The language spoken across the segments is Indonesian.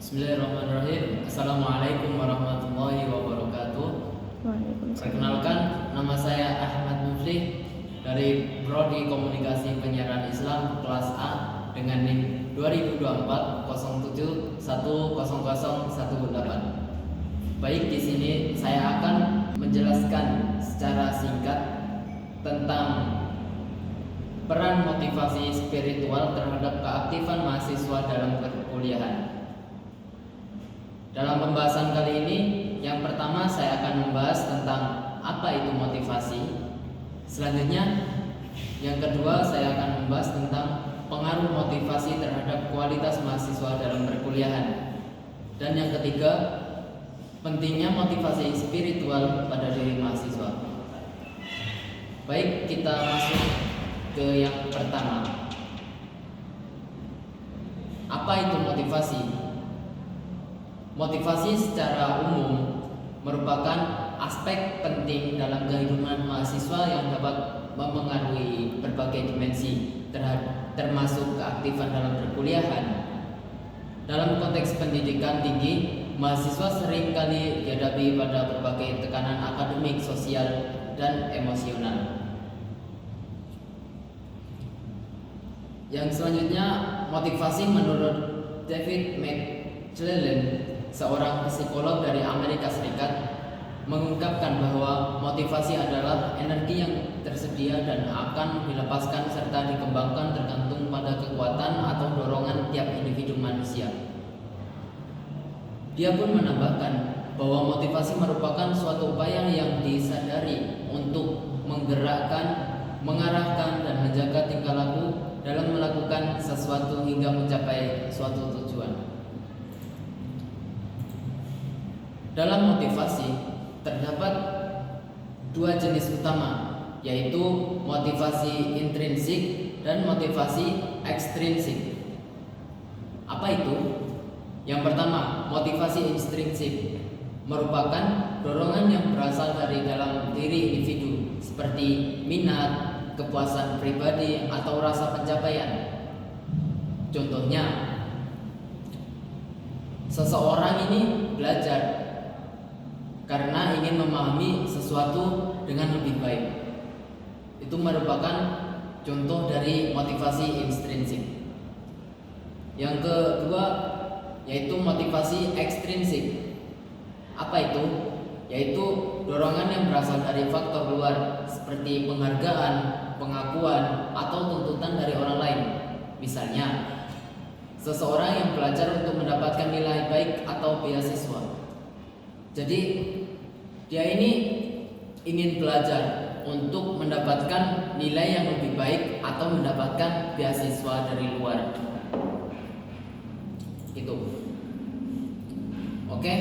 Bismillahirrahmanirrahim. Assalamualaikum warahmatullahi wabarakatuh. Waalaikumsalam. Perkenalkan, nama saya Ahmad Mufli dari Prodi Komunikasi Penyiaran Islam kelas A dengan NIM 2024 07 10018. Baik, di sini saya akan menjelaskan secara singkat tentang peran motivasi spiritual terhadap keaktifan mahasiswa dalam perkuliahan. Dalam pembahasan kali ini, yang pertama saya akan membahas tentang apa itu motivasi. Selanjutnya, yang kedua saya akan membahas tentang pengaruh motivasi terhadap kualitas mahasiswa dalam perkuliahan. Dan yang ketiga, pentingnya motivasi spiritual pada diri mahasiswa. Baik, kita masuk ke yang pertama. Apa itu motivasi? Motivasi secara umum merupakan aspek penting dalam kehidupan mahasiswa yang dapat mempengaruhi berbagai dimensi termasuk keaktifan dalam perkuliahan. Dalam konteks pendidikan tinggi, mahasiswa seringkali dihadapi pada berbagai tekanan akademik, sosial, dan emosional. Yang selanjutnya, motivasi menurut David McClellan, seorang psikolog dari Amerika Serikat, mengungkapkan bahwa motivasi adalah energi yang tersedia dan akan dilepaskan serta dikembangkan tergantung pada kekuatan atau dorongan tiap individu manusia. Dia pun menambahkan bahwa motivasi merupakan suatu upaya yang disadari untuk menggerakkan, mengarahkan, dan menjaga tingkah laku dalam melakukan sesuatu hingga mencapai suatu tujuan. Dalam motivasi terdapat dua jenis utama, yaitu motivasi intrinsik dan motivasi ekstrinsik. Apa itu? Yang pertama, motivasi intrinsik merupakan dorongan yang berasal dari dalam diri individu, seperti minat, kepuasan pribadi, atau rasa pencapaian. Contohnya, seseorang ini belajar karena ingin memahami sesuatu dengan lebih baik. Itu merupakan contoh dari motivasi intrinsik. Yang kedua yaitu motivasi ekstrinsik. Apa itu? Yaitu dorongan yang berasal dari faktor luar seperti penghargaan, pengakuan, atau tuntutan dari orang lain. Misalnya, seseorang yang belajar untuk mendapatkan nilai baik atau beasiswa. Jadi dia ini ingin belajar untuk mendapatkan nilai yang lebih baik atau mendapatkan beasiswa dari luar. Itu. Oke.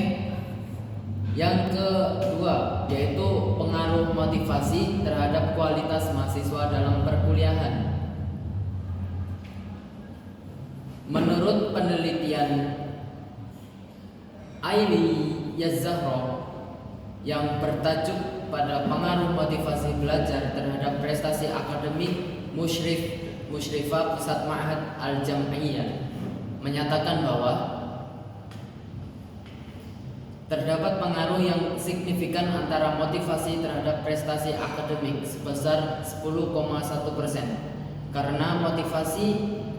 Yang kedua yaitu pengaruh motivasi terhadap kualitas mahasiswa dalam perkuliahan. Menurut penelitian Aili Yazahro yang bertajuk pada pengaruh motivasi belajar terhadap prestasi akademik Musyrifah Pusat Ma'had Al-Jam'iyah menyatakan bahwa terdapat pengaruh yang signifikan antara motivasi terhadap prestasi akademik sebesar 10,1%, karena motivasi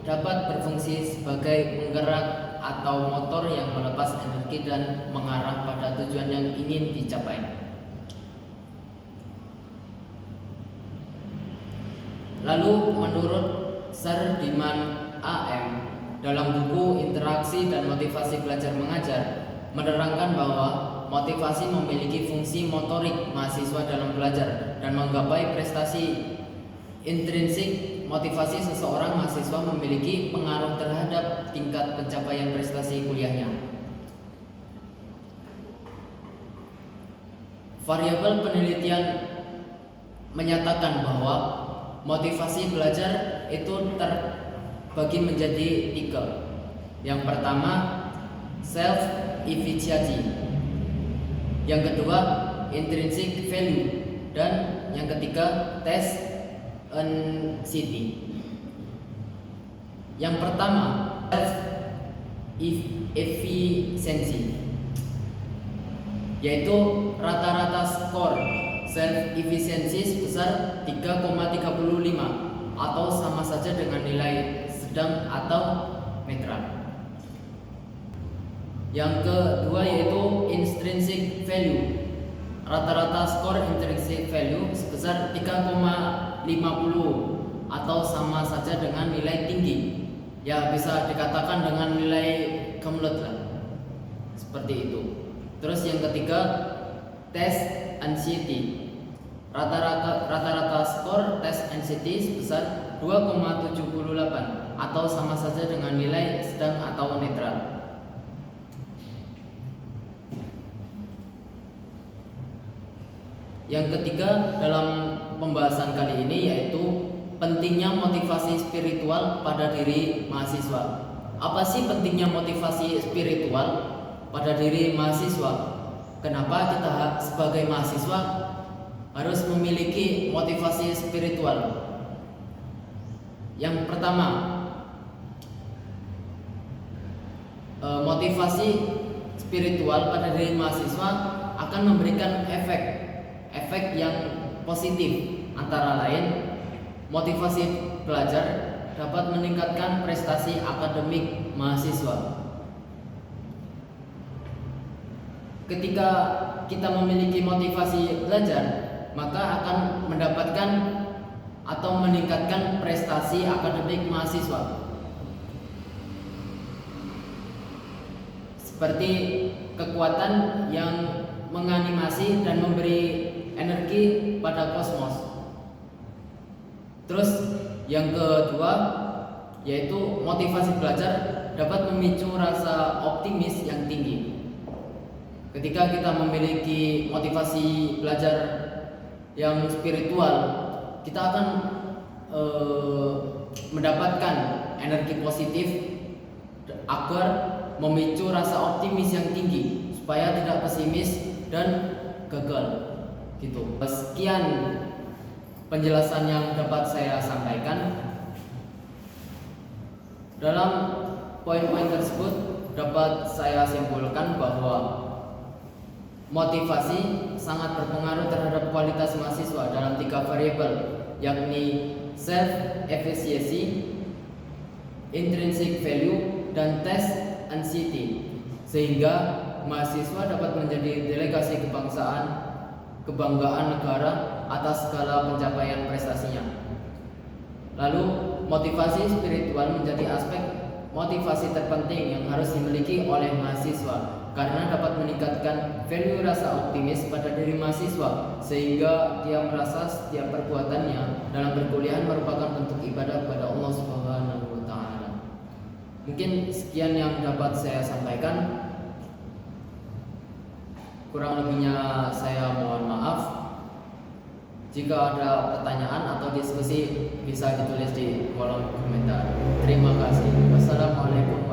dapat berfungsi sebagai penggerak atau motor yang melepas energi dan mengarah pada tujuan yang ingin dicapai. Lalu menurut Sardiman AM dalam buku Interaksi dan Motivasi Belajar Mengajar menerangkan bahwa motivasi memiliki fungsi motorik mahasiswa dalam belajar dan menggapai prestasi intrinsik. Motivasi seseorang mahasiswa memiliki pengaruh terhadap tingkat pencapaian prestasi kuliahnya. Variabel penelitian menyatakan bahwa motivasi belajar itu terbagi menjadi 3. Yang pertama, self-efficacy. Yang kedua, intrinsic value. Dan yang ketiga, test and city. Yang pertama, efisiensi, yaitu rata-rata skor self efficiency sebesar 3,35 atau sama saja dengan nilai sedang atau netral. Yang kedua yaitu intrinsic value. Rata-rata skor intrinsic value sebesar 3,50 atau sama saja dengan nilai tinggi. Ya, bisa dikatakan dengan nilai kemelut lah. Seperti itu. Terus yang ketiga, test anxiety. Rata-rata skor test anxiety sebesar 2,78 atau sama saja dengan nilai sedang atau netral. Yang ketiga dalam pembahasan kali ini yaitu pentingnya motivasi spiritual pada diri mahasiswa. Apa sih pentingnya motivasi spiritual pada diri mahasiswa? Kenapa kita sebagai mahasiswa harus memiliki motivasi spiritual? Yang pertama, motivasi spiritual pada diri mahasiswa akan memberikan efek yang positif, antara lain motivasi belajar dapat meningkatkan prestasi akademik mahasiswa. Ketika kita memiliki motivasi belajar, maka akan mendapatkan atau meningkatkan prestasi akademik mahasiswa. Seperti kekuatan yang menganimasi dan memberi energi pada kosmos. Terus yang kedua yaitu motivasi belajar dapat memicu rasa optimis yang tinggi. Ketika kita memiliki motivasi belajar yang spiritual, kita akan mendapatkan energi positif agar memicu rasa optimis yang tinggi supaya tidak pesimis dan gagal. Gitu. Sekian penjelasan yang dapat saya sampaikan. Dalam poin-poin tersebut dapat saya simpulkan bahwa motivasi sangat berpengaruh terhadap kualitas mahasiswa dalam 3 variabel, yakni self efficiency, intrinsic value, dan test anxiety, sehingga mahasiswa dapat menjadi delegasi kebangsaan, kebanggaan negara atas segala pencapaian prestasinya. Lalu motivasi spiritual menjadi aspek motivasi terpenting yang harus dimiliki oleh mahasiswa karena dapat meningkatkan value rasa optimis pada diri mahasiswa sehingga dia merasa setiap perbuatannya dalam perkuliahan merupakan bentuk ibadah kepada Allah Subhanahu wa taala. Mungkin sekian yang dapat saya sampaikan. Kurang lebihnya saya mohon maaf. Jika ada pertanyaan atau diskusi bisa ditulis di kolom komentar. Terima kasih. Wassalamualaikum warahmatullahi wabarakatuh.